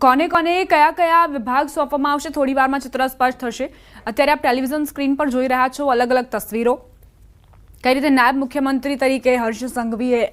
કોને કોને કયા કયા વિભાગ સોંપવામાં આવશે થોડી વારમાં ચિત્ર સ્પષ્ટ થશે। અત્યારે આપ ટેલિવિઝન સ્ક્રીન પર જોઈ રહ્યા છો અલગ અલગ તસવીરો। કઈ રીતે નાયબ મુખ્યમંત્રી તરીકે હર્ષ સંઘવીએ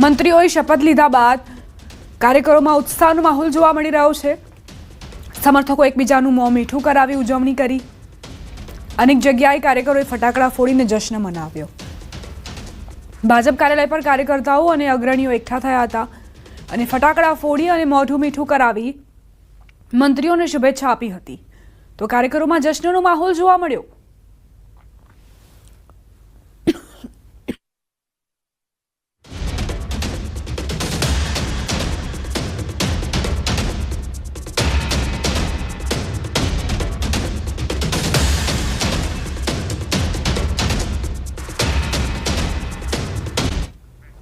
મંત્રીઓએ શપથ લીધા બાદ કાર્યકરોમાં ઉત્સાહનો માહોલ જોવા મળી રહ્યો છે। સમર્થકો એકબીજાનું મોં મીઠું કરાવી ઉજવણી કરી। અનેક જગ્યાએ કાર્યકરોએ ફટાકડા ફોડીને જશ્ન મનાવ્યો। ભાજપ કાર્યાલય પર કાર્યકર્તાઓ અને અગ્રણીઓ એકઠા થયા હતા અને ફટાકડા ફોડી અને મોઢું મીઠું કરાવી મંત્રીઓને શુભેચ્છા આપી હતી। તો કાર્યકરોમાં જશ્નનો માહોલ જોવા મળ્યો।